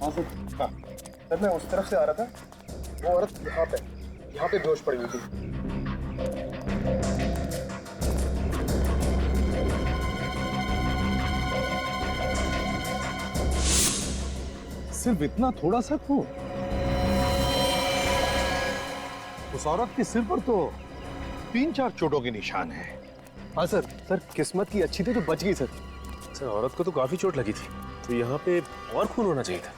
हाँ सर। हाँ सर, मैं उस तरफ से आ रहा था, वो औरत यहाँ पे बेहोश पड़ी हुई थी। सिर्फ इतना थोड़ा सा खून? उस औरत के सिर पर तो 3-4 चोटों के निशान हैं। हाँ सर। सर किस्मत की अच्छी थी तो बच गई सर। सर औरत को तो काफी चोट लगी थी, तो यहाँ पे और खून होना चाहिए था।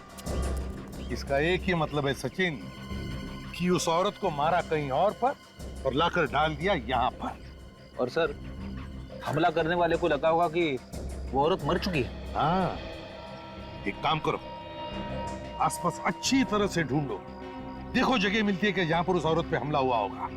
इसका एक ही मतलब है सचिन, कि उस औरत को मारा कहीं और पर और लाकर डाल दिया यहाँ पर। और सर, हमला करने वाले को लगा होगा कि वो औरत मर चुकी है। हाँ, एक काम करो, आसपास अच्छी तरह से ढूंढो, देखो जगह मिलती है कि जहां पर उस औरत पे हमला हुआ होगा।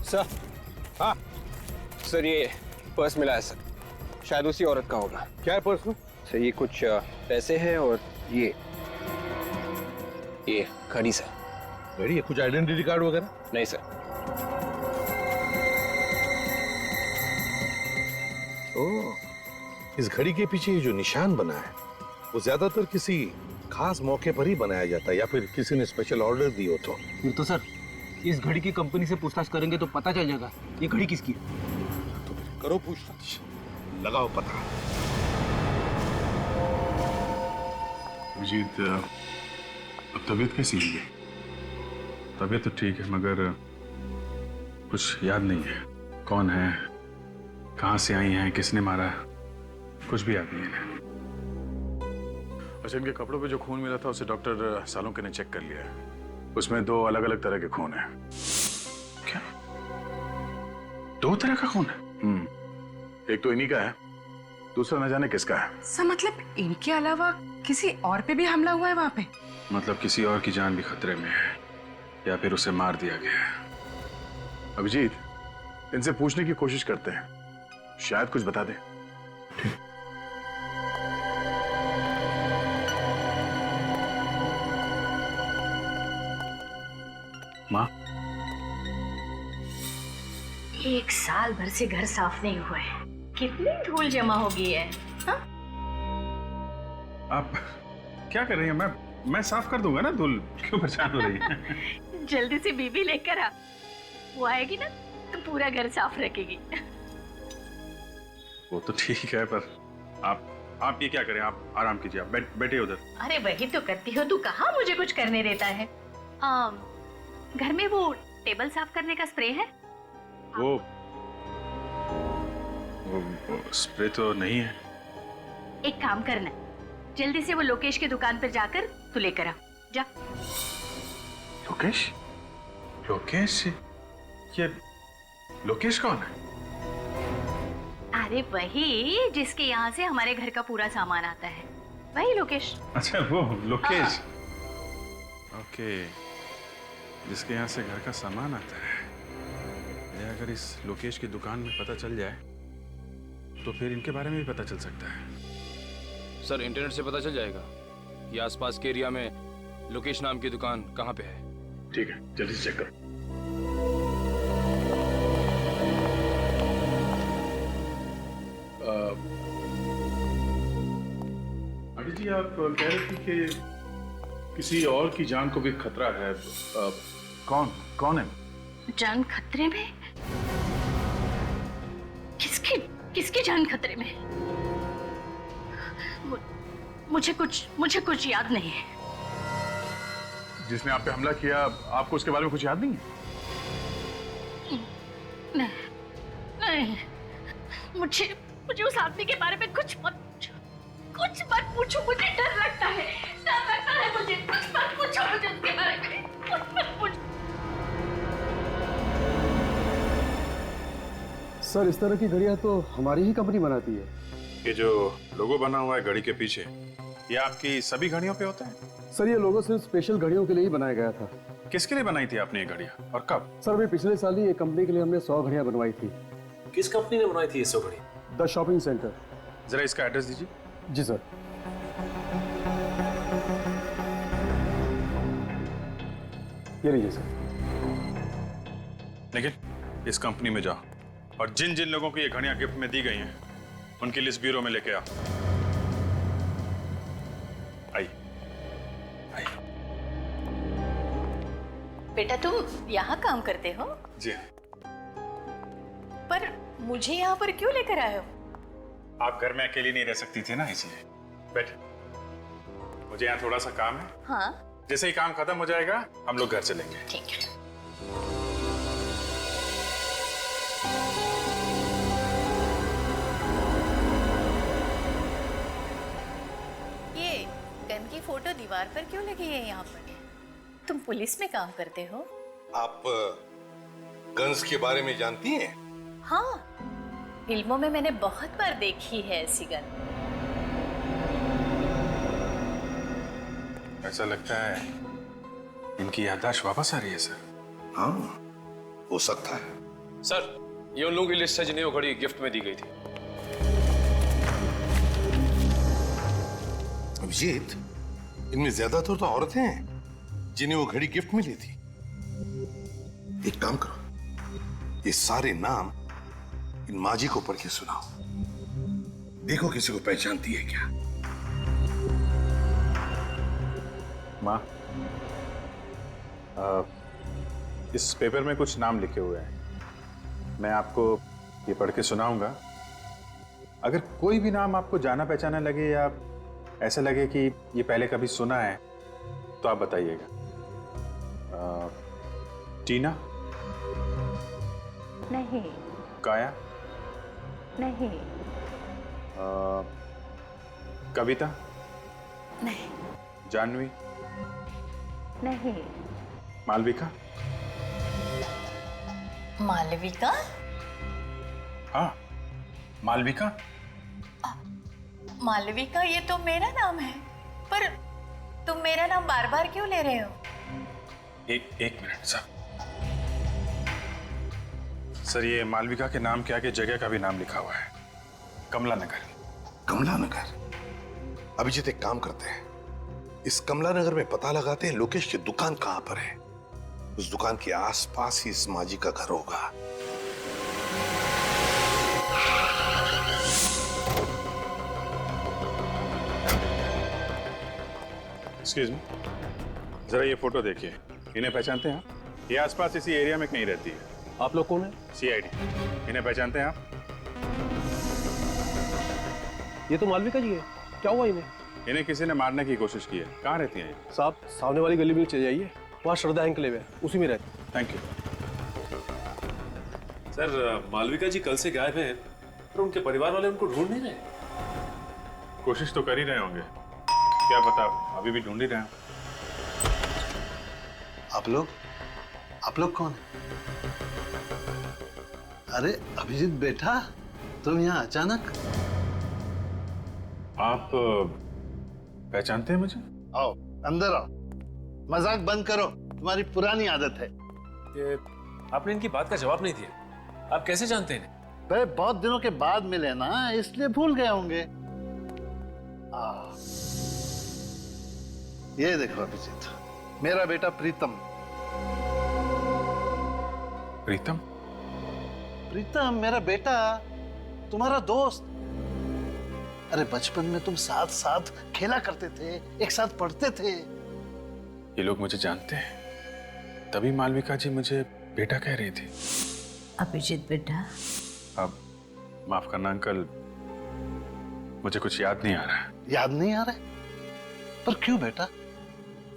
सर। हाँ सर, ये पर्स मिला है सर, शायद उसी औरत का होगा। क्या है पर्स में? सर ये कुछ पैसे हैं और ये घड़ी सर। घड़ी है? कुछ आइडेंटिटी कार्ड वगैरह? नहीं सर। ओह, इस घड़ी के पीछे ये जो निशान बना है वो ज्यादातर किसी खास मौके पर ही बनाया जाता है, या फिर किसी ने स्पेशल ऑर्डर दी हो तो। फिर तो सर इस घड़ी की कंपनी से पूछताछ करेंगे तो पता चल जाएगा ये घड़ी किसकी है। तो फिर करो पूछताछ, लगाओ पता। अभिजीत, अब तबीयत कैसी है? तबीयत तो ठीक है, मगर कुछ याद नहीं है। कौन है, कहाँ से आई हैं, किसने मारा, कुछ भी याद नहीं है। अच्छा, इनके कपड़ों पे जो खून मिला था उसे डॉक्टर सालोंके ने चेक कर लिया है। उसमें 2 अलग अलग तरह के खून हैं। क्या? 2 तरह का खून है? एक तो इन्हीं का है, दूसरा न जाने किसका है। सर मतलब इनके अलावा किसी और पे भी हमला हुआ है वहां पे? मतलब किसी और की जान भी खतरे में है, या फिर उसे मार दिया गया है। अभिजीत, इनसे पूछने की कोशिश करते हैं, शायद कुछ बता दें। माँ, 1 साल भर से घर साफ नहीं हुआ है, कितनी धूल जमा हो गई है। हाँ? आप क्या कर रही हैं? मैं साफ कर दूंगा ना, धूल क्यों परेशान हो रही है? जल्दी से बीबी लेकर आ, वो आएगी ना तो पूरा घर साफ रखेगी। वो तो ठीक है, पर आप ये क्या करें, आप आराम कीजिए, आप बैठिए उधर। अरे वही तो करती हो, तू कहाँ मुझे कुछ करने देता है। घर में वो टेबल साफ करने का स्प्रे है? वो स्प्रे तो नहीं है। एक काम करना, जल्दी से वो लोकेश की दुकान पर जाकर तू लेकर आ जा। लोकेश? लोकेश? ये लोकेश कौन है? अरे वही जिसके यहाँ से हमारे घर का पूरा सामान आता है, वही लोकेश। अच्छा, वो लोकेश। ओके, जिसके यहाँ से घर का सामान आता है। अगर इस लोकेश की दुकान में पता चल जाए तो फिर इनके बारे में भी पता चल सकता है। सर इंटरनेट से पता चल जाएगा कि आसपास के एरिया में लोकेश नाम की दुकान कहाँ पे है। ठीक है, जल्दी से चेक करो। आंटी जी, आप कह रहे थे कि किसी और की जान को भी खतरा है। कौन है? जान खतरे में? किसकी जान खतरे में? मुझे कुछ याद नहीं है। जिसने आप पे हमला किया, आपको उसके बारे में कुछ याद नहीं है? नहीं, मुझे उस आदमी के बारे में कुछ मत पूछो, मुझे डर लगता है मुझे। कुछ मत पूछो मुझे उसके बारे में, कुछ मत पूछो। सर इस तरह की घड़ियां तो हमारी ही कंपनी बनाती है। ये जो लोगो बना हुआ है घड़ी के पीछे, ये आपकी सभी घड़ियों पे होता है? सर ये लोगो सिर्फ स्पेशल घड़ियों के लिए ही बनाया गया था। किसके लिए बनाई थी आपने ये घड़ियां और कब? सर अभी पिछले साल ही एक कंपनी के लिए हमने 100 घड़ियां बनवाई थी। किस कंपनी ने बनाई थी ये 100 घड़ी? The shopping centre. जरा इसका एड्रेस दीजिए। जी सर। ये लीजिए सर। लेकिन इस कंपनी में जाओ और जिन जिन लोगों को ये घड़ियां गिफ्ट में दी गई हैं उनकी लिस्ट ब्यूरो में लेके आओ। आइए आइए। बेटा तुम यहाँ काम करते हो? जी हाँ। पर मुझे यहाँ पर क्यों लेकर आए हो? आप घर में अकेली नहीं रह सकती थी ना, इसलिए। बैठे, मुझे यहाँ थोड़ा सा काम है। हाँ जैसे ही काम खत्म हो जाएगा हम लोग घर चलेंगे। ठीक है। ये गन की फोटो दीवार पर क्यों लगी है यहाँ पर? तुम पुलिस में काम करते हो? आप गन्स के बारे में जानती हैं? हाँ, फिल्मों में मैंने बहुत बार देखी है ऐसी गन। ऐसा लगता है इनकी याददाश्त वापस आ रही है सर। हाँ, हो सकता है। सर, ये उन लोगों की लिस्ट है जिन्हें वो घड़ी गिफ्ट में दी गई थी। अभिजीत, इनमें ज्यादातर तो औरतें हैं जिन्हें वो घड़ी गिफ्ट में ली थी। एक काम करो, ये सारे नाम इन माजी को पढ़ के सुनाओ। देखो किसी को पहचानती है क्या। माँ, इस पेपर में कुछ नाम लिखे हुए हैं, मैं आपको ये पढ़ के सुनाऊंगा। अगर कोई भी नाम आपको जाना पहचाना लगे या ऐसा लगे कि ये पहले कभी सुना है तो आप बताइएगा। टीना? नहीं। काया? नहीं। कविता? नहीं। जानवी? नहीं। मालविका? मालविका? हाँ, मालविका। मालविका ये तो मेरा नाम है, पर तुम मेरा नाम बार बार क्यों ले रहे हो? एक मिनट सर। सर, ये मालविका के नाम के आगे जगह का भी नाम लिखा हुआ है, कमला नगर। कमला नगर? अभिजीत, एक काम करते हैं, इस कमला नगर में पता लगाते हैं लोकेश की दुकान कहां पर है। उस दुकान के आसपास ही इस माजी का घर होगा। एक्सक्यूज मी, जरा ये फोटो देखिए। इन्हें पहचानते हैं आप? ये आसपास इसी एरिया में कहीं रहती है। आप लोग कौन है? सीआईडी। इन्हें पहचानते हैं आप? ये तो मालविका जी है। क्या हुआ इन्हें? इन्हें किसी ने मारने की कोशिश की है। कहाँ रहती हैं ये? साहब, सामने वाली गली में चले जाइए, वहाँ श्रद्धा एनक्लेव है, उसी में रहते। थैंक यू सर, मालविका जी कल से गायब हैं, पर उनके परिवार वाले उनको ढूंढ नहीं रहे। कोशिश तो कर ही रहे होंगे, क्या पता अभी भी ढूंढ ही रहे हैं। आप लोग कौन है? अरे अभिजीत बेटा, तुम यहाँ अचानक? आप पहचानते हैं मुझे? आओ अंदर आओ, मजाक बंद करो, तुम्हारी पुरानी आदत है। ये आपने इनकी बात का जवाब नहीं दिया, आप कैसे जानते हैं? भाई बहुत दिनों के बाद मिले ना, इसलिए भूल गए होंगे। ये देखो अभिजीत, मेरा बेटा प्रीतम। प्रीतम? प्रीतम मेरा बेटा, तुम्हारा दोस्त। अरे बचपन में तुम साथ साथ खेला करते थे, एक साथ पढ़ते थे। ये लोग मुझे जानते हैं, तभी मालविका जी मुझे बेटा कह रही थी। अभिजीत बेटा। अब माफ करना अंकल, मुझे कुछ याद नहीं आ रहा है। याद नहीं आ रहा है? पर क्यों बेटा?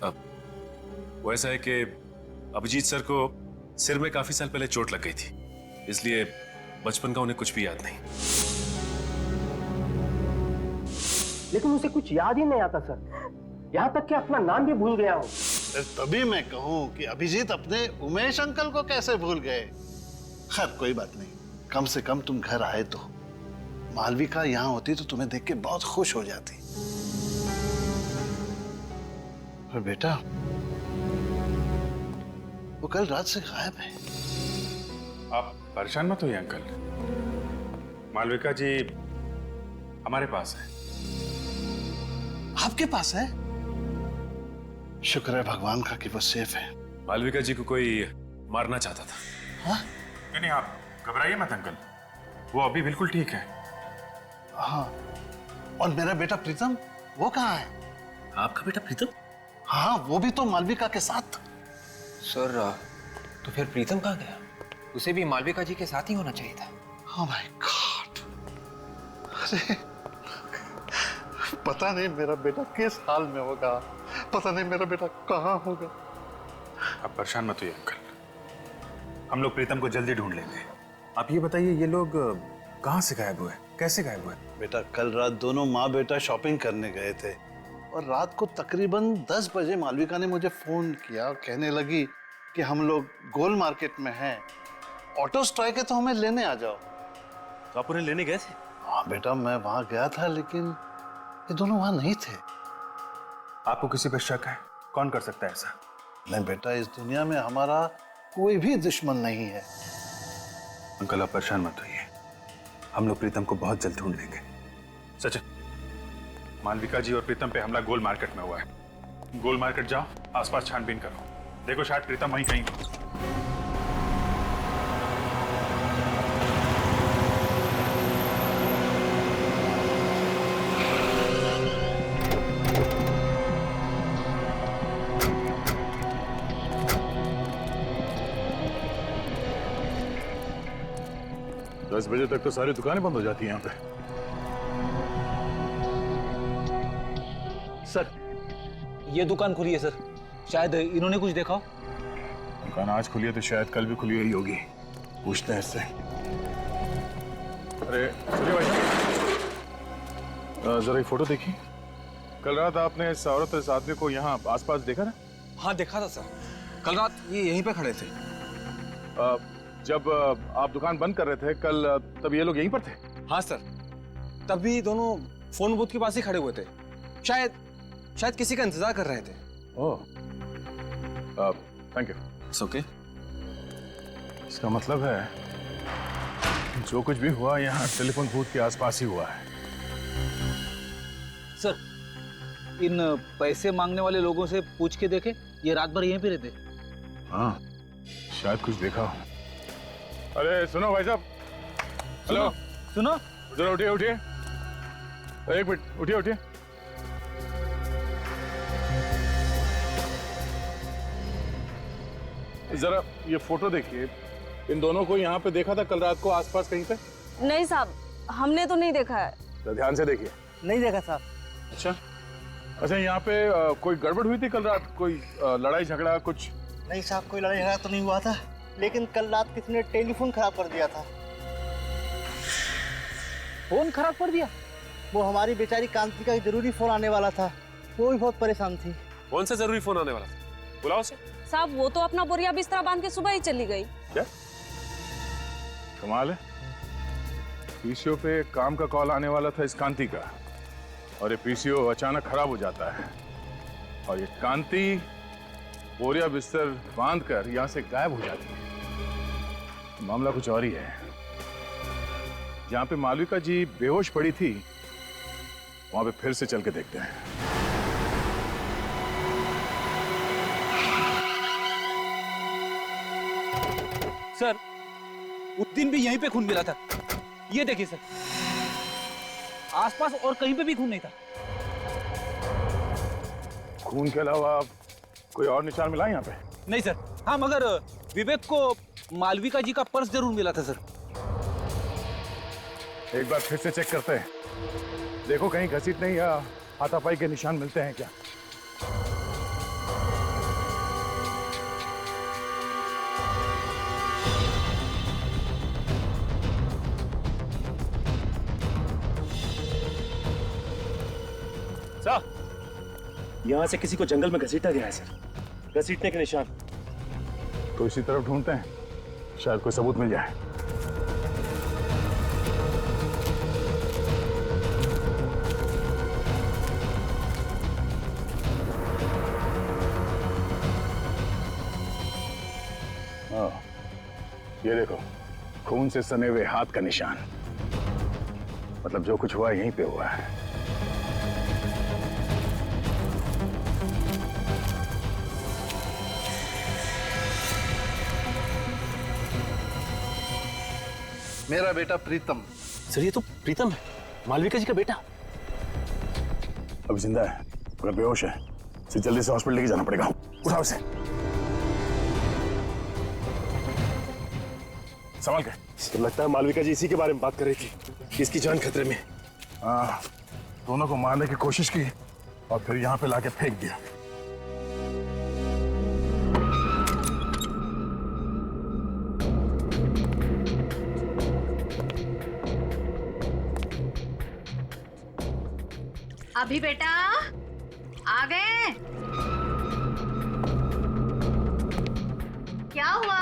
अब वो ऐसा है कि अभिजीत सर को सिर में काफी साल पहले चोट लग गई थी, इसलिए बचपन का उन्हें कुछ भी याद नहीं। लेकिन उसे कुछ याद ही नहीं आता सर, यहाँ तक कि अपना नाम भी भूल गया हूँ। तभी मैं कहूँ कि अभिजीत अपने उमेश अंकल को कैसे भूल गए। खैर कोई बात नहीं, कम से कम तुम घर आए तो। मालविका यहाँ होती तो तुम्हें देख के बहुत खुश हो जाती। पर बेटा, वो कल रात से गायब है। आप परेशान मत होइए अंकल, मालविका जी हमारे पास है। आपके पास है? शुक्र है भगवान का कि वो सेफ है। मालविका जी को कोई मारना चाहता था। हाँ? नहीं आप घबराइए मत अंकल, वो अभी बिल्कुल ठीक है। हाँ, और मेरा बेटा प्रीतम, वो कहाँ है? आपका बेटा प्रीतम? हाँ, वो भी तो मालविका के साथ। सर तो फिर प्रीतम कहाँ गया? उसे भी मालविका जी के साथ ही होना चाहिए था। Oh my God! अरे पता नहीं मेरा बेटा किस हाल में होगा, पता नहीं मेरा बेटा कहाँ होगा। आप परेशान मत होइए अंकल, हम लोग प्रीतम को जल्दी ढूंढ लेंगे। आप ये बताइए ये लोग कहाँ से गायब हुए, कैसे गायब हुए? बेटा कल रात दोनों माँ बेटा शॉपिंग करने गए थे और रात को तकरीबन 10 बजे मालविका ने मुझे फोन किया और कहने लगी कि हम लोग गोल मार्केट में हैं, ऑटो स्ट्राइक है तो हमें लेने आ जाओ। तो आप उन्हें लेने गए थे? हाँ बेटा, मैं वहां गया था लेकिन ये दोनों वहां नहीं थे। आपको किसी पर शक है? कौन कर सकता है ऐसा? नहीं बेटा, इस दुनिया में हमारा कोई भी दुश्मन नहीं है। अंकल आप परेशान मत होइए, हम लोग प्रीतम को बहुत जल्द ढूंढ लेंगे। सच, मालविका जी और प्रीतम पे हमला गोल मार्केट में हुआ है। गोल मार्केट जाओ, आसपास छानबीन करो, देखो शायद प्रीतम वहीं कहीं हो। दस बजे तक तो सारी दुकानें बंद हो जाती हैं यहाँ पे। सर, ये दुकान खुली है सर, शायद इन्होंने कुछ देखा हो। दुकान आज खुली है तो शायद कल भी खुली हुई होगी, पूछते हैं इससे। अरे चलिए भाई साहब, जरा ये फोटो देखिए। कल रात आपने इस औरत इस आदमी को यहाँ आसपास देखा ना? हाँ देखा था सर, कल रात ये यहीं पे खड़े थे। जब आप दुकान बंद कर रहे थे कल, तब ये लोग यहीं पर थे? हाँ सर, तभी दोनों फोन बूथ के पास ही खड़े हुए थे, शायद किसी का इंतजार कर रहे थे। ओह, थैंक यू। It's okay. इसका मतलब है जो कुछ भी हुआ यहाँ टेलीफोन बूथ के आसपास ही हुआ है। सर, इन पैसे मांगने वाले लोगों से पूछ के देखे, ये रात भर यहीं पे रहते। हाँ, शायद कुछ देखा हो। अरे सुनो भाई साहब, हेलो सुनो, जरा उठिए उठिए, एक मिनट, उठिए उठिए। जरा ये फोटो देखिए, इन दोनों को यहाँ पे देखा था कल रात को आसपास कहीं पे? नहीं साहब, हमने तो नहीं देखा है। तो ध्यान से देखिए। नहीं देखा साहब। अच्छा यहाँ पे कोई गड़बड़ हुई थी कल रात? कोई लड़ाई झगड़ा कुछ? नहीं साहब, कोई लड़ाई झगड़ा तो नहीं हुआ था, लेकिन कल रात किसी ने टेलीफोन खराब कर दिया था। फोन खराब कर दिया? वो हमारी बेचारी कांति का जरूरी फोन आने वाला था, वो भी बहुत परेशान थी। कौन सा जरूरी फोन आने वाला था? बुलाओ उसे। साहब वो तो अपना बोरिया बिस्तरा बांध के सुबह ही चली गई। क्या कमाल है, पीसीओ पे काम का कॉल आने वाला था इस कांति का, और ये पीसीओ अचानक खराब हो जाता है, और ये कांति बोरिया बिस्तर बांध कर यहां से गायब हो जाती है। मामला कुछ और ही है। जहां पे मालविका जी बेहोश पड़ी थी वहां पे फिर से चल के देखते हैं। सर, उस दिन भी यहीं पे खून मिला था, ये देखिए सर, आसपास और कहीं पे भी खून नहीं था। खून के अलावा कोई और निशान मिला यहाँ पे? नहीं सर। हाँ, मगर विवेक को मालविका जी का पर्स जरूर मिला था सर। एक बार फिर से चेक करते हैं, देखो कहीं घसीटने या हाथापाई के निशान मिलते हैं क्या। सर, यहाँ से किसी को जंगल में घसीटा गया है सर, घसीटने के निशान। तो इसी तरफ ढूंढते हैं, शायद कोई सबूत मिल जाए। हाँ, ये देखो, खून से सने हुए हाथ का निशान। मतलब जो कुछ हुआ यहीं पे हुआ है। मेरा बेटा प्रीतम। सर ये तो प्रीतम है, मालविका जी का बेटा। अभी जिंदा है मगर बेहोश है। इसे जल्दी से हॉस्पिटल लेके जाना पड़ेगा। उठाओ इसे। सवाल क्या? तो लगता है मालविका जी इसी के बारे में बात कर रही थी कि इसकी जान खतरे में। हाँ, दोनों को मारने की कोशिश की और फिर यहाँ पे लाके फेंक दिया। अभी बेटा आ गए? क्या हुआ?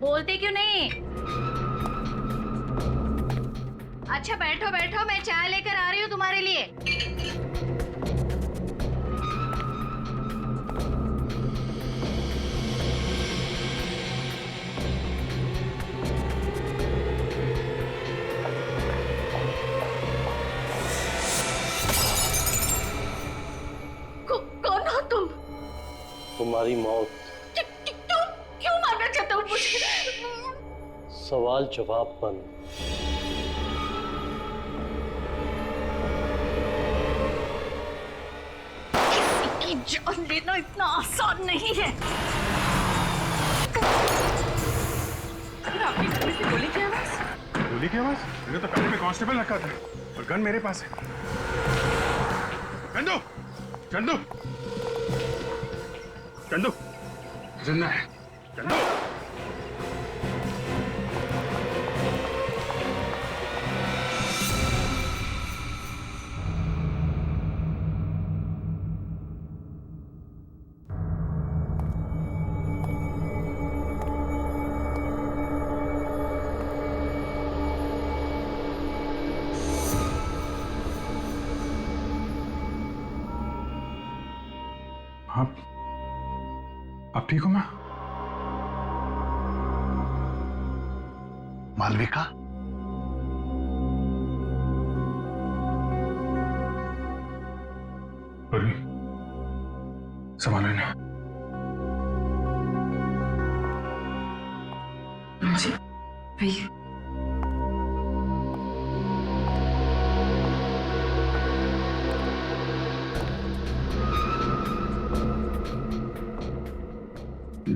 बोलते क्यों नहीं? अच्छा बैठो बैठो, मैं चाय लेकर आ रही हूँ तुम्हारे लिए। कौन हो तुम? तुम्हारी मौत। तुम क्यों मारना चाहते हो मुझे? सवाल जवाब बंद। किसी की जान लेना इतना आसान नहीं है। आपके घर में से गोली की आवाज? गोली की आवाज? मैंने तो पहले में कांस्टेबल रखा था और गन मेरे पास है। चंदू, चंदू, चंदू, जिंदा है। चंदू, आप ठीक हो मां? मालविका? पूर्वी, संभालो ना। जी भैया।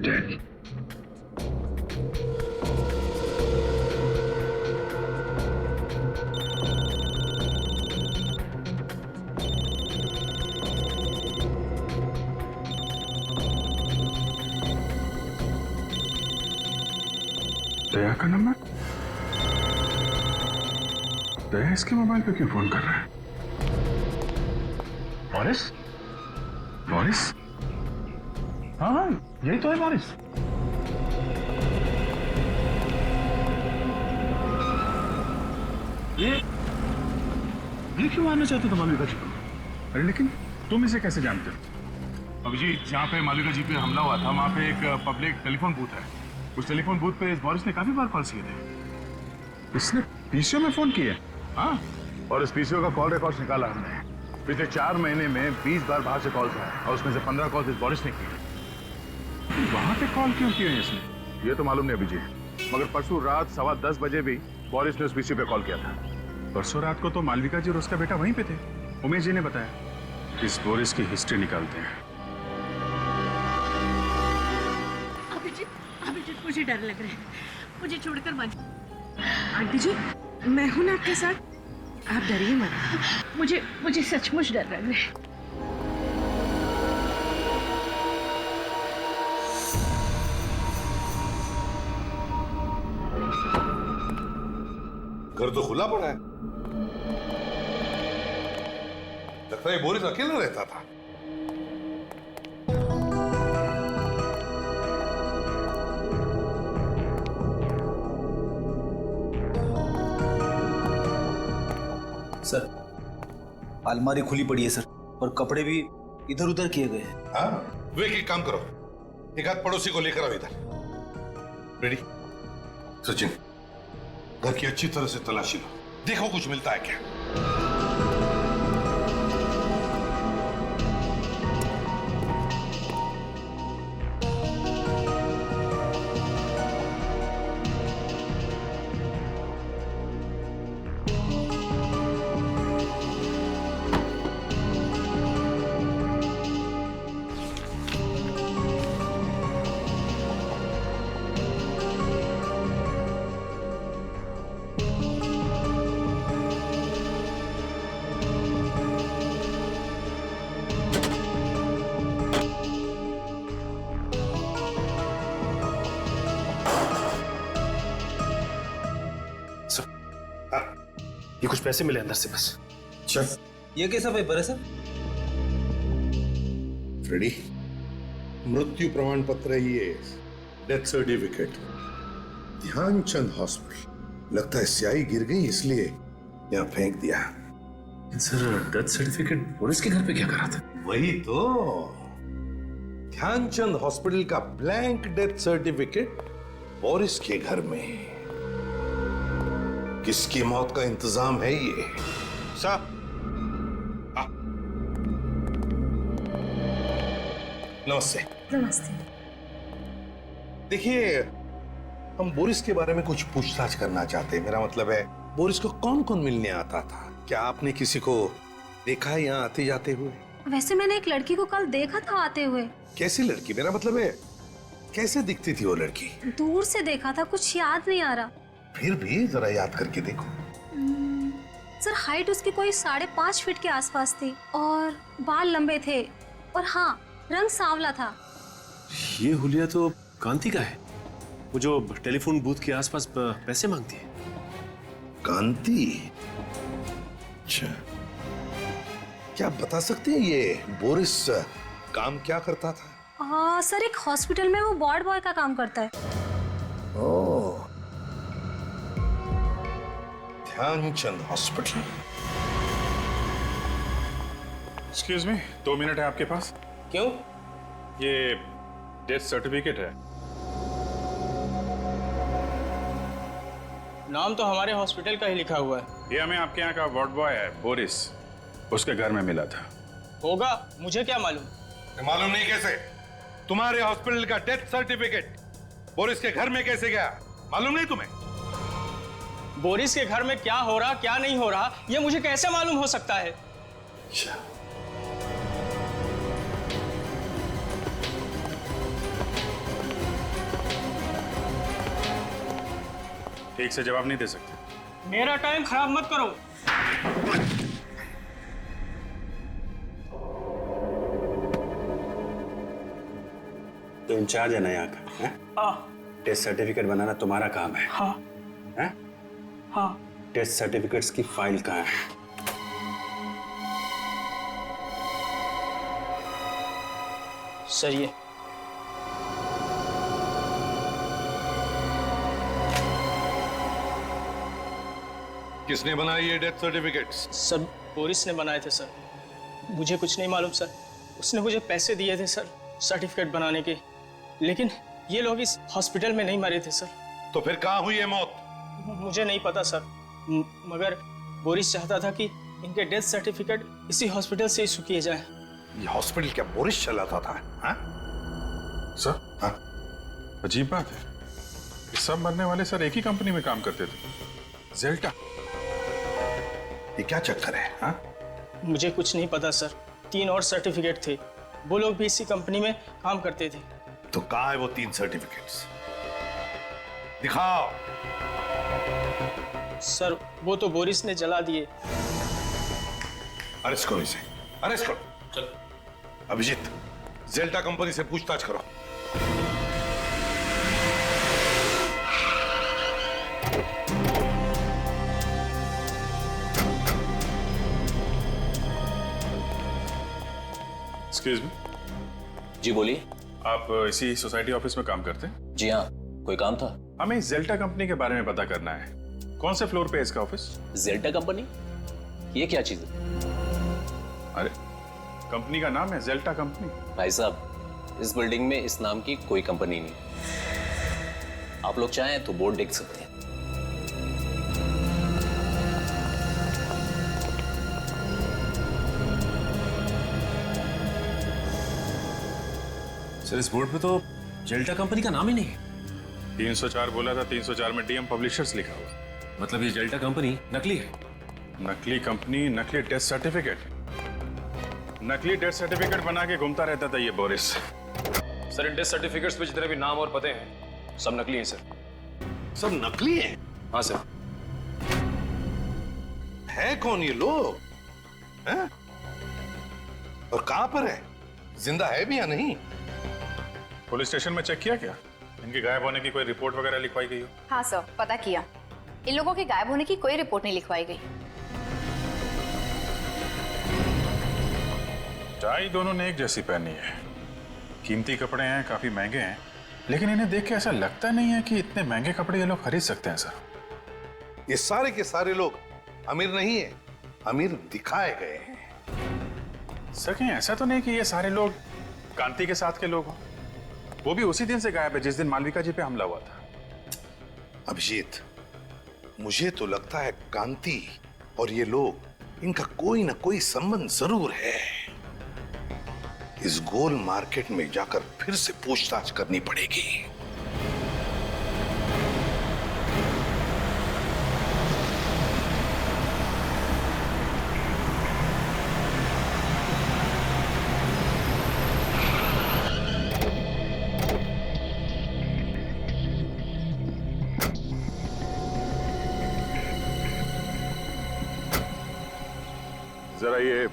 Dead. दया का नंबर? दया इसके मोबाइल पे क्यों फोन कर रहा है? बोरिस? बोरिस? हाँ, यही तो है बोरिस। ये क्यों आना चाहते थे मालविका जी को? अरे लेकिन तुम इसे कैसे जानते हो? अभिजीत, जहाँ पे मालविका जी पे हमला हुआ था वहाँ पे एक पब्लिक टेलीफोन बूथ है। उस टेलीफोन बूथ पे इस बोरिस ने काफी बार कॉल किए थे। इसने पीसीओ में फोन किए? हाँ, और इस पीसीओ का कॉल रिकॉर्ड निकाला हमने। पिछले 4 महीने में 20 बार बाहर से कॉल आए और उसमें से 15 कॉल इस बोरिस ने किए। वहां पे कॉल क्यों किए इसने? ये तो मालूम नहीं अभिजीत, मगर परसों रात 10:15 बजे भी बोरिस ने उस पीसीओ पे कॉल किया था। परसों रात को तो मालविका जी और उसका बेटा वहीं पे थे। उमेश जी ने बताया। इस बोरिस की हिस्ट्री निकालते हैं। अभिजीत, मुझे डर लग रहा है। मुझे छोड़कर मत। आंटी जी, मैं हूं ना आपके साथ, आप डरिए मत। मुझे सचमुच डर लग रहा है। घर तो खुला पड़ा है। लगता है बोरिस अकेला रहता था। सर, अलमारी खुली पड़ी है सर, और कपड़े भी इधर उधर किए गए हैं। हाँ, वे एक काम करो, एक आध पड़ोसी को लेकर आओ इधर। रेडी? सचिन, घर की अच्छी तरह से तलाशी लो, देखो कुछ मिलता है क्या। ये कुछ पैसे मिले अंदर से बस। चल। ये कैसा पेपर है सर? फ्रेडी, मृत्यु प्रमाण पत्र है ये, डेथ सर्टिफिकेट, ध्यानचंद हॉस्पिटल। लगता है स्याही गिर गई इसलिए यहाँ फेंक दिया। सर डेथ सर्टिफिकेट बोरिस के घर पे क्या करा था? वही तो, ध्यानचंद हॉस्पिटल का ब्लैंक डेथ सर्टिफिकेट बोरिस के घर में। किसकी मौत का इंतजाम है ये? सर, नमस्ते। नमस्ते। देखिए, हम बोरिस के बारे में कुछ पूछताछ करना चाहते हैं। मेरा मतलब है, बोरिस को कौन कौन मिलने आता था? क्या आपने किसी को देखा है यहाँ आते जाते हुए? वैसे मैंने एक लड़की को कल देखा था आते हुए। कैसी लड़की? मेरा मतलब है, कैसे दिखती थी वो लड़की? दूर से देखा था, कुछ याद नहीं आ रहा। फिर भी जरा याद करके देखो। सर हाइट उसकी कोई 5.5 फीट के आसपास थी और बाल लंबे थे और हाँ, रंग सांवला था। ये हुलिया तो कांति का है, वो जो टेलीफोन बूथ के आसपास पैसे मांगती है। कांति? अच्छा, क्या आप बता सकते हैं ये बोरिस काम क्या करता था? सर एक हॉस्पिटल में वो वार्ड बॉय का काम करता है। Oh, Dhyanchand hospital. Excuse me, 2 minute है आपके पास? क्यों? ये डेथ सर्टिफिकेट है। नाम तो हमारे हॉस्पिटल का ही लिखा हुआ है। ये हमें आपके यहाँ का वार्ड बॉय है बोरिस, उसके घर में मिला था। होगा, मुझे क्या मालूम? मालूम नहीं कैसे? तुम्हारे हॉस्पिटल का डेथ सर्टिफिकेट बोरिस के घर में कैसे गया? मालूम नहीं तुम्हें? बोरिस के घर में क्या हो रहा क्या नहीं हो रहा ये मुझे कैसे मालूम हो सकता है? ठीक से जवाब नहीं दे सकते। मेरा टाइम खराब मत करो। तो इंचार्ज है ना यहाँ का? हाँ। टेस्ट सर्टिफिकेट बनाना तुम्हारा काम है? हाँ। हैं? हाँ। टेस्ट सर्टिफिकेट्स की फाइल कहाँ है? सर ये किसने बनाई ये डेथ सर्टिफिकेट्स? सर बोरिस ने बनाए थे सर। मुझे कुछ नहीं मालूम सर। उसने मुझे पैसे दिए थे सर सर्टिफिकेट बनाने के, लेकिन ये लोग इस हॉस्पिटल में नहीं मरे थे सर। तो फिर कहाँ हुई है मौत? मुझे नहीं पता सर, मगर बोरिस चाहता था कि इनके डेथ सर्टिफिकेट इसी हॉस्पिटल से इशू किए जाए। ये हॉस्पिटल क्या बोरिस चलाता था? हाँ? सर, हाँ, अजीब बात है, ये सब मरने वाले सर एक ही कंपनी में काम करते थे, जेल्टा। ये क्या चक्कर है? हाँ? मुझे कुछ नहीं पता सर। 3 और सर्टिफिकेट थे, वो लोग भी इसी कंपनी में काम करते थे। तो कहाँ है वो 3 सर्टिफिकेट्स? दिखाओ। सर वो तो बोरिस ने जला दिए। अरेस्ट करो इसे, अरेस्ट करो। चल। अभिजीत, जेल्टा कंपनी से पूछताछ करो। Excuse me. जी बोलिए। आप इसी सोसाइटी ऑफिस में काम करते हैं? जी हाँ, कोई काम था? हमें जेल्टा कंपनी के बारे में पता करना है। कौन से फ्लोर पे है इसका ऑफिस? जेल्टा कंपनी? ये क्या चीज है? अरे, कंपनी का नाम है जेल्टा कंपनी। भाई साहब, इस बिल्डिंग में इस नाम की कोई कंपनी नहीं। आप लोग चाहें तो बोर्ड देख सकते हैं। सर इस बोर्ड पे तो जेल्टा कंपनी का नाम ही नहीं है। 304 बोला था, 304 में डीएम पब्लिशर्स लिखा हुआ। मतलब ये जेल्टा कंपनी नकली है? नकली कंपनी, नकली डेथ सर्टिफिकेट, नकली डेथ सर्टिफिकेट बना के घूमता रहता था ये Boris. Sir in death certificates पे जितने भी नाम और पते हैं सब नकली हैं सर। सब नकली हैं? हाँ सर। है कौन ये लोग हैं? और कहां पर है? जिंदा है भी या नहीं? पुलिस स्टेशन में चेक किया क्या? इनके गायब होने की कोई रिपोर्ट वगैरह लिखवाई गई हो? हाँ सर, पता किया। इन लोगों के गायब होने की कोई रिपोर्ट नहीं लिखवाई गई। टाई दोनों ने एक जैसी पहनी है, कीमती कपड़े हैं, काफी महंगे हैं, लेकिन इन्हें देख के ऐसा लगता नहीं है कि इतने महंगे कपड़े ये लोग खरीद सकते हैं सर। ये सारे के सारे लोग अमीर नहीं है, अमीर दिखाए गए हैं। सर कहीं ऐसा तो नहीं कि ये सारे लोग कांति के साथ के लोग हों? वो भी उसी दिन से गायब है जिस दिन मालविका जी पे हमला हुआ था। अभिजीत, मुझे तो लगता है कांति और ये लोग, इनका कोई ना कोई संबंध जरूर है। इस गोल मार्केट में जाकर फिर से पूछताछ करनी पड़ेगी। जरा ये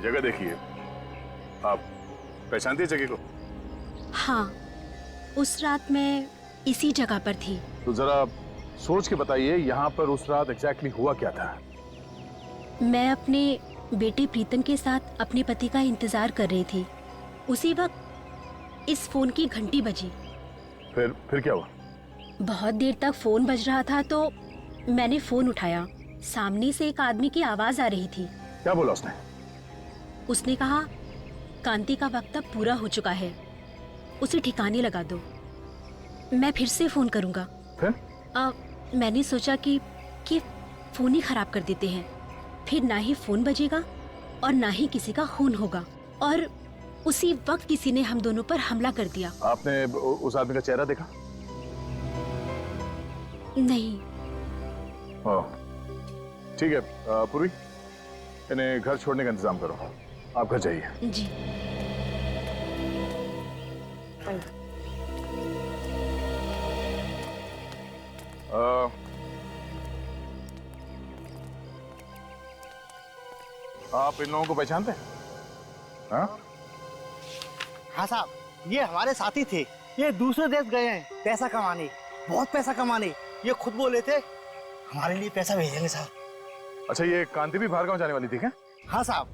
जगह देखिए, आप पहचानती है जगह को? हाँ, उस रात मैं इसी जगह पर थी। तो जरा सोच के बताइए यहाँ पर उस रात एग्जैक्टली हुआ क्या था? मैं अपने बेटे प्रीतम के साथ अपने पति का इंतजार कर रही थी। उसी वक्त इस फोन की घंटी बजी। फिर क्या हुआ? बहुत देर तक फोन बज रहा था तो मैंने फोन उठाया। सामने से एक आदमी की आवाज आ रही थी। क्या बोला उसने? उसने कहा, कांति का वक्त अब पूरा हो चुका है, उसे ठिकाने लगा दो। मैं फिर से फोन करूंगा। फिर? मैंने सोचा कि फोन ही खराब कर देते हैं, फिर ना ही फोन बजेगा और ना ही किसी का खून होगा। और उसी वक्त किसी ने हम दोनों पर हमला कर दिया। आपने उस आदमी का चेहरा देखा? नहीं। ठीक है पूर्वी, इन्हें घर छोड़ने का इंतजाम करो, आप घर जाइए। जी। आप इन लोगों को पहचानते हैं? हाँ? हाँ साहब, ये हमारे साथी थे। ये दूसरे देश गए हैं पैसा कमाने, बहुत पैसा कमाने। ये खुद बोले थे हमारे लिए पैसा भेजेंगे साहब। अच्छा, ये कांति भी बाहर गांव जाने वाली थी क्या? हाँ साहब।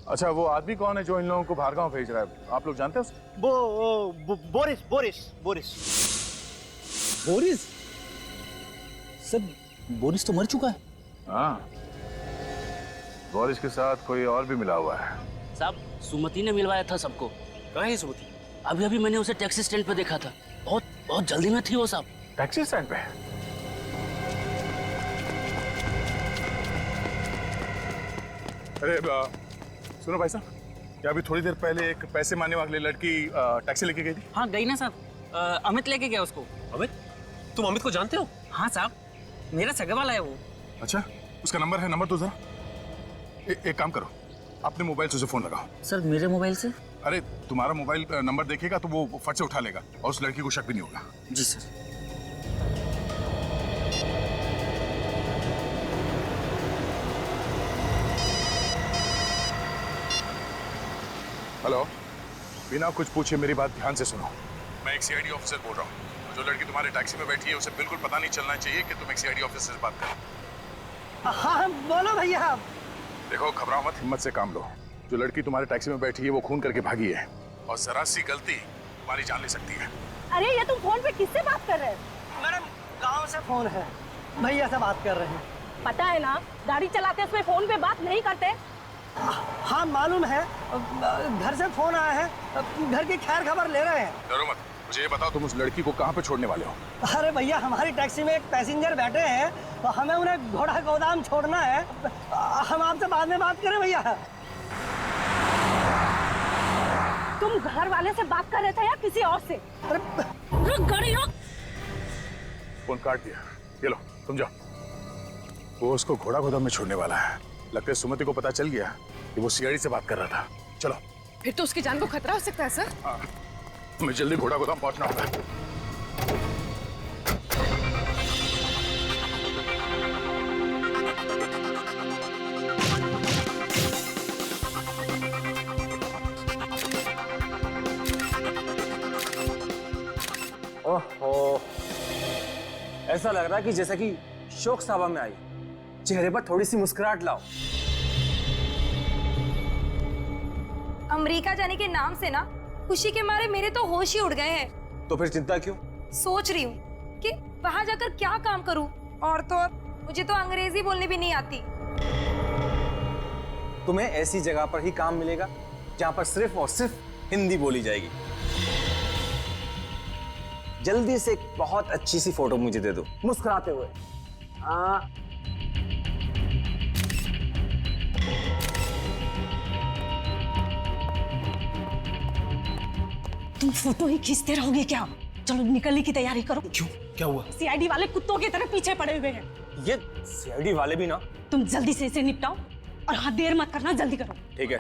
अच्छा, वो आदमी कौन है जो इन लोगों को बाहर गांव भेज रहा है? आप लोग जानते हैं उसको? वो Boris Boris Boris Boris? Sir Boris तो मर चुका है। हाँ, बोरिस के साथ कोई और भी मिला हुआ है। साहब सुमति ने मिलवाया था सबको। कहाँ है सुमति? अभी अभी मैंने उसे टैक्सी स्टैंड पे देखा था, बहुत जल्दी में थी वो साहब। टैक्सी स्टैंड पे? अरे सुनो भाई साहब, क्या अभी थोड़ी देर पहले एक पैसे मांगने वाली लड़की टैक्सी लेके गई थी? हाँ गई ना साहब, अमित लेके गया उसको। अमित? तुम अमित को जानते हो? हाँ साहब, मेरा सगा वाला है वो। अच्छा, उसका नंबर है? नंबर तो जरा। एक काम करो, अपने मोबाइल से उसे फोन लगाओ। सर मेरे मोबाइल से? अरे तुम्हारा मोबाइल नंबर देखेगा तो वो फट से उठा लेगा और उस लड़की को शक भी नहीं होगा। जी सर। हेलो, बिना कुछ पूछे मेरी बात ध्यान से सुनो। मैं एक सीआईडी ऑफिसर बोल रहा हूँ। जो लड़की तुम्हारे टैक्सी में बैठी है उसे बिल्कुल पता नहीं चलना चाहिए कि तुम एक सीआईडी ऑफिसर से बात कर रहे हो। हाँ बोलो भैया। देखो, घबराओ मत, हिम्मत से काम लो। जो लड़की तुम्हारे टैक्सी में बैठी है वो खून करके भागी है और जरा सी गलती तुम्हारी जान ले सकती है। अरे ये तुम फोन पे किससे बात कर रहे हो? मैडम गांव से फोन है, भैया से बात कर रहे हैं। पता है ना, गाड़ी चलाते उसमें फोन पे बात नहीं करते। हाँ मालूम है, घर से फोन आया है, घर की खैर खबर ले रहे हैं। डरो मत, मुझे ये बताओ तुम उस लड़की को कहाँ पे छोड़ने वाले हो? अरे भैया, हमारी टैक्सी में एक पैसेंजर बैठे हैं तो हमें उन्हें घोड़ा गोदाम छोड़ना है। हम आपसे बाद में बात करें भैया। तुम घर वाले से बात कर रहे थे या किसी और से? रुक गाड़ी रुक। फोन काट दिया। ये लो तुम जाओ। वो उसको घोड़ा गोदाम में छोड़ने वाला है। लगता है सुमति को पता चल गया कि वो सीआईडी से बात कर रहा था। चलो। फिर तो उसकी जान को खतरा हो सकता है सर। हाँ, हमें जल्दी घोड़ा गोदाम पहुंचना होगा। ओहो, ऐसा लग रहा है कि जैसा कि शोक सभा में आई। चेहरे पर थोड़ी सी मुस्कुराहट लाओ। अमेरिका जाने के नाम से ना खुशी के मारे मेरे तो होश ही उड़ गए हैं। तो फिर चिंता क्यों? सोच रही हूँ कि वहां जाकर क्या काम करूँ, और तो और मुझे तो अंग्रेजी बोलनी भी नहीं आती। तुम्हें ऐसी जगह पर ही काम मिलेगा जहाँ पर सिर्फ और सिर्फ हिंदी बोली जाएगी। जल्दी से एक बहुत अच्छी सी फोटो मुझे दे दो, मुस्कुराते हुए। तुम फोटो ही खींचते रहोगे क्या? चलो निकलने की तैयारी करो। क्यों? क्या हुआ? सीआईडी वाले कुत्तों की तरह पीछे पड़े हुए हैं। ये सीआईडी वाले भी ना। तुम जल्दी से इसे निपटाओ और हाँ, देर मत करना, जल्दी करो। ठीक है,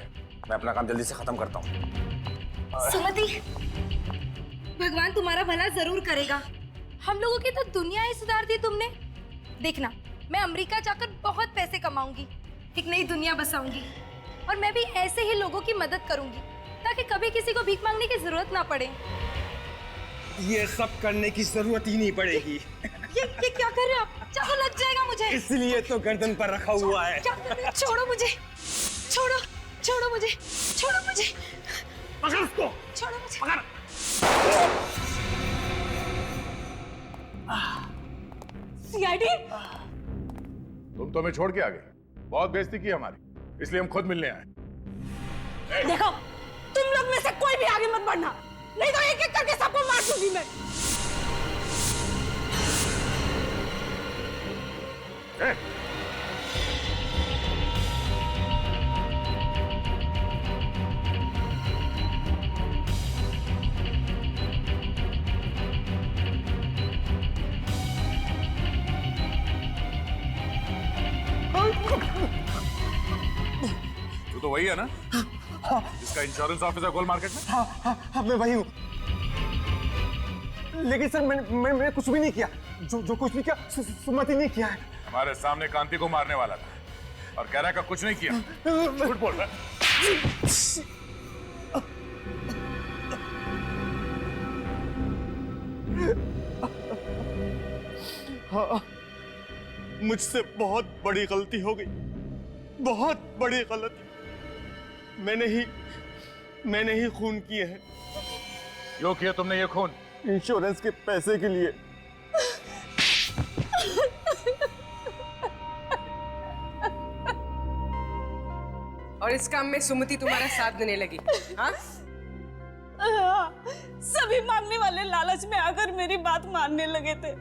मैं अपना काम जल्दी से खत्म करता हूँ। सुमति, भगवान तुम्हारा भला जरूर करेगा। हम लोगों की तो दुनिया ही सुधार दी तुमने। देखना, मैं अमेरिका जाकर बहुत पैसे कमाऊंगी, एक नई दुनिया बसाऊंगी, और मैं भी ऐसे ही लोगों की मदद करूंगी ताकि कभी किसी को भीख मांगने की जरूरत ना पड़े। ये सब करने की जरूरत ही नहीं पड़ेगी। ये क्या कर रहे हो आप? चाकू लग जाएगा मुझे। इसलिए तो गर्दन पर रखा हुआ है। क्या कर रहे हो? छोड़ो मुझे, छोड़ो, छोड़ो मुझे, छोड़ो मुझे, पकड़ उसको, छोड़ो मुझे, पकड़। सीआईडी, तुम तो हमें छोड़ के आ गई। बहुत बेइज्जती की हमारी, इसलिए हम खुद मिलने आए। देखो, तुम लोग में से कोई भी आगे मत बढ़ना, नहीं तो एक एक करके सबको मार दूंगी मैं। तू तो वही है ना जिसका इंश्योरेंस ऑफिसर गोल मार्केट में? हाँ, मैं वही हूँ। लेकिन सर मैंने कुछ भी नहीं किया। जो कुछ भी किया सुमति ने किया है। हमारे सामने कांति को मारने वाला था और कह रहा है कि कुछ नहीं किया। झूठ बोल रहा है। हाँ, मुझसे बहुत बड़ी गलती हो गई, बहुत बड़ी गलती। मैंने ही खून किए हैं। क्यों किया तुमने ये खून? इंश्योरेंस के पैसे के लिए। और इस काम में सुमति तुम्हारा साथ देने लगी? हाँ? सभी मांगने वाले लालच में आकर मेरी बात मानने लगे थे।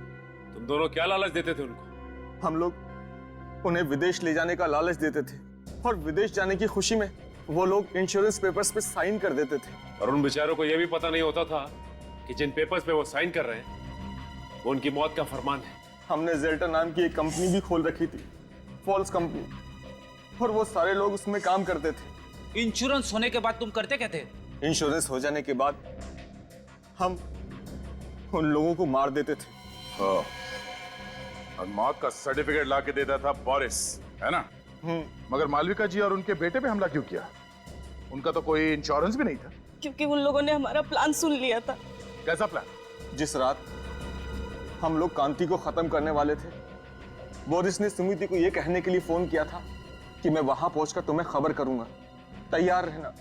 तुम दोनों क्या लालच देते थे उनको? हम लोग उन्हें विदेश ले जाने का लालच देते थे और विदेश जाने की खुशी में वो लोग इंश्योरेंस पेपर्स पे साइन कर देते थे। और उन बेचारों को यह भी पता नहीं होता था कि जिन पेपर्स पे वो साइन कर रहे हैं वो उनकी मौत का फरमान है। हमने जेल्टर नाम की एक कंपनी भी खोल रखी थी, फॉल्स कंपनी, और वो सारे लोग उसमें काम करते थे। इंश्योरेंस होने के बाद तुम करते क्या थे? इंश्योरेंस हो जाने के बाद हम उन लोगों को मार देते थे। हाँ। और मौत का सर्टिफिकेट ला के देता था बोरिस, है ना? मगर मालविका जी और उनके बेटे पे हमला क्यों किया? उनका तो कोई इंश्योरेंस भी नहीं था। क्योंकि उन लोगों ने हमारा प्लान सुन लिया था। कैसा प्लान? जिस रात हम लोग कांति को खत्म करने वाले थे, बोरिस ने सुमिति को यह कहने के लिए फोन किया था कि मैं वहां पहुंचकर तुम्हें खबर करूंगा, तैयार रहना।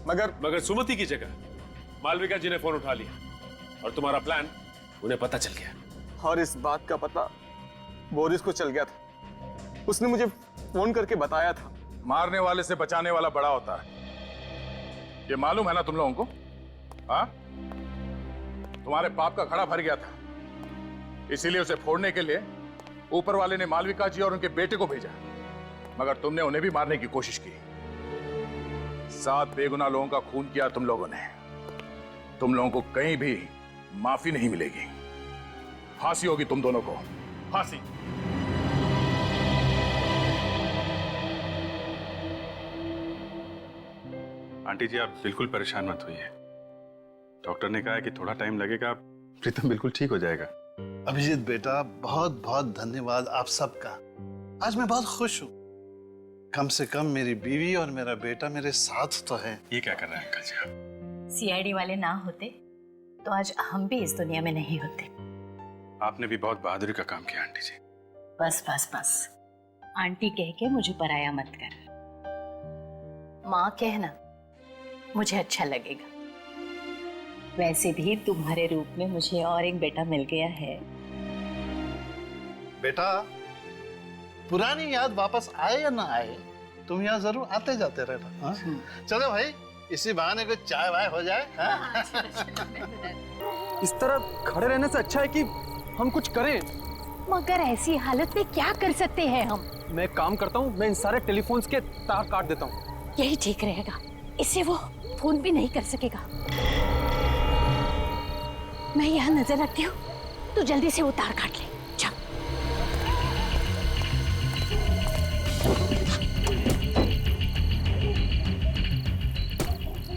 मगर सुमति की जगह मालविका जी ने फोन उठा लिया और तुम्हारा प्लान उन्हें पता चल गया। और इस बात का पता बोरिस को चल गया था। उसने मुझे फोन करके बताया था। मारने वाले से बचाने वाला बड़ा होता है, ये मालूम है ना तुम लोगों को? हाँ? तुम्हारे पाप का घड़ा भर गया था, इसीलिए उसे फोड़ने के लिए ऊपर वाले ने मालविका जी और उनके बेटे को भेजा, मगर तुमने उन्हें भी मारने की कोशिश की। 7 बेगुनाह लोगों का खून किया तुम लोगों ने। तुम लोगों को कहीं भी माफी नहीं मिलेगी। फांसी होगी तुम दोनों को, फांसी। आंटी जी, आप बिल्कुल परेशान मत होइए। डॉक्टर ने कहा है कि थोड़ा टाइम लगेगा, प्रीतम बिल्कुल ठीक हो जाएगा। अभिजीत बेटा, बहुत बहुत धन्यवाद आप सबका। आज मैं बहुत खुश हूँ। कम से कम मेरी बीवी और मेरा बेटा मेरे साथ तो है। ये क्या कर रहे हैं अंकल जी आप? सीआईडी वाले ना होते तो आज हम भी इस दुनिया में नहीं होते। आपने भी बहुत बहादुरी का काम किया आंटी जी। बस बस बस, आंटी कह के मुझे पराया मत कर। माँ कहना मुझे अच्छा लगेगा। वैसे भी तुम्हारे रूप में मुझे और एक बेटा मिल गया है। बेटा, पुरानी याद वापस आए या ना आए, तुम यहाँ जरूर आते जाते रहना। चलो भाई, इसी बहाने को चाय वाय हो जाए। इस तरह खड़े रहने से अच्छा है कि हम कुछ करें। मगर ऐसी हालत में क्या कर सकते हैं हम? मैं एक काम करता हूँ, मैं इन सारे टेलीफोन्स के तार काट देता हूँ। यही ठीक रहेगा, इससे वो फोन भी नहीं कर सकेगा। मैं यहाँ नजर रखती हूँ, तू जल्दी से वो तार काट ले। चल।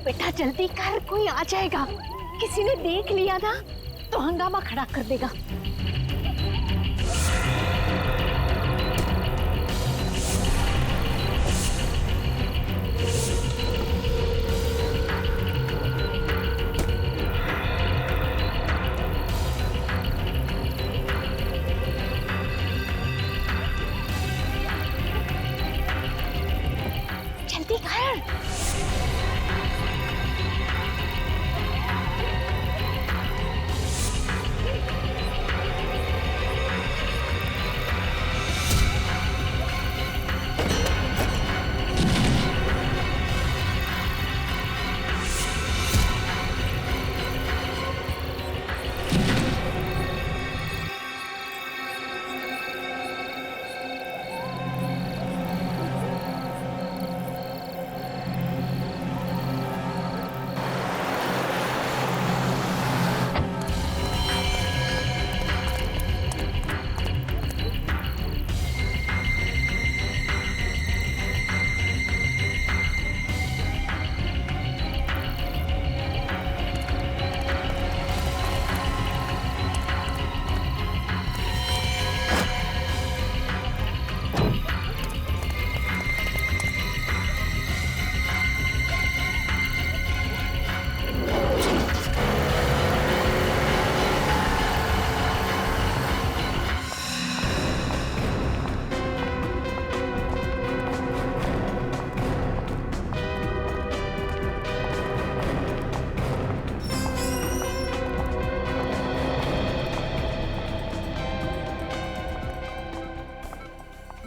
बेटा जल्दी कर, कोई आ जाएगा। किसी ने देख लिया ना तो हंगामा खड़ा कर देगा। जल्दी कर।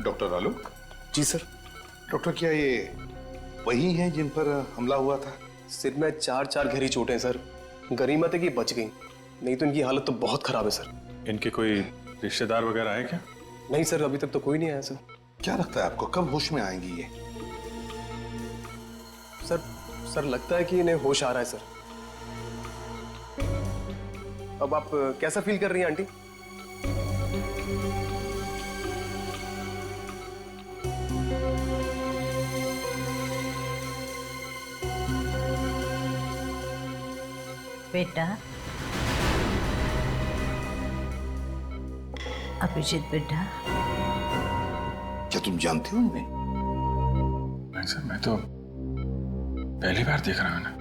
डॉक्टर आलोक। जी सर। डॉक्टर, क्या ये वही हैं जिन पर हमला हुआ था? सिर में 4 गहरी चोटें सर। गनीमत है कि बच गई, नहीं तो इनकी हालत तो बहुत खराब है सर। इनके कोई रिश्तेदार वगैरह है क्या? नहीं सर, अभी तक तो कोई नहीं आया सर। क्या लगता है आपको, कब होश में आएंगी ये? सर लगता है कि इन्हें होश आ रहा है सर। अब आप कैसा फील कर रही हैं आंटी? बेटा, अभिजीत बेटा, क्या तुम जानते हो इन्हें? नहीं सर, मैं तो पहली बार देख रहा हूं ना।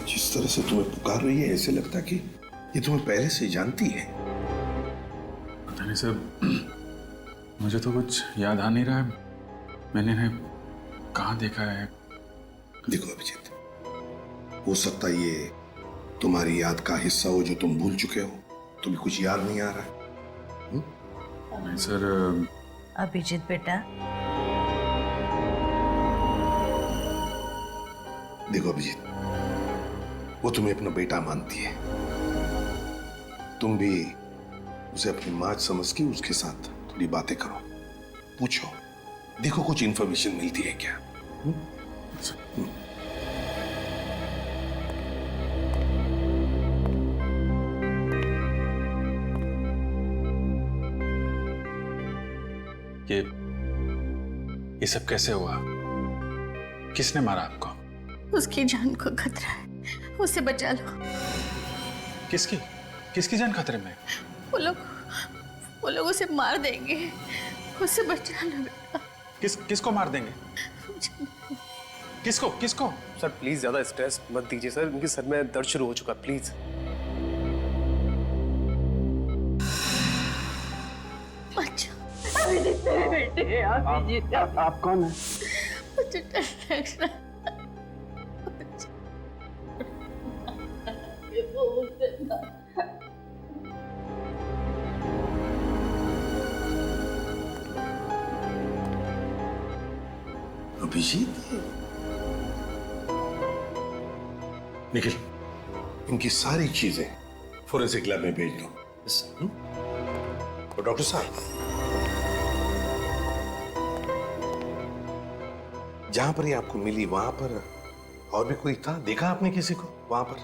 जिस तरह से तुम्हें पुकार रही है, ऐसे लगता कि ये तुम्हें पहले से जानती है। पता नहीं सर, मुझे तो कुछ याद आ नहीं रहा है। मैंने इन्हें कहाँ देखा है? देखो अभिजीत, हो सकता ये तुम्हारी याद का हिस्सा हो जो तुम भूल चुके हो। तुम्हें कुछ याद नहीं आ रहा? नहीं सर। अभिजीत बेटा, देखो अभिजीत, वो तुम्हें अपना बेटा मानती है, तुम भी उसे अपनी माँ समझ के उसके साथ थोड़ी बातें करो, पूछो, देखो कुछ इंफॉर्मेशन मिलती है क्या। ये सब कैसे हुआ? किसने मारा आपको? उसकी जान को खतरा है, उसे बचा लो। किसकी किसकी जान खतरे में? वो लोग उसे मार देंगे, उसे बचा लो बेटा। किसको मार देंगे? किसको? सर प्लीज ज्यादा स्ट्रेस मत दीजिए सर, उनके सर में दर्द शुरू हो चुका, प्लीज। बेटे आप कौन है? अभिजीत, निखिल, इनकी सारी चीजें फोरेंसिक लैब में भेज दो। और डॉक्टर साहब, जहां पर ये आपको मिली वहां पर और भी कोई था? देखा आपने किसी को वहां पर?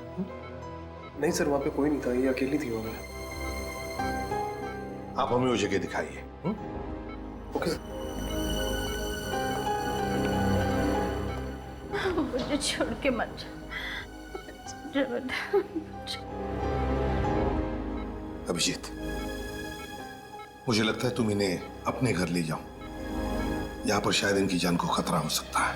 नहीं सर, वहां पे कोई नहीं था, ये अकेली थी वहां पे। आप हमें वो जगह दिखाइए। Okay sir. मुझे छोड़ के मत जा। अभिजीत, मुझे लगता है तुम इन्हें अपने घर ले जाओ, यहाँ पर शायद इनकी जान को खतरा हो सकता है।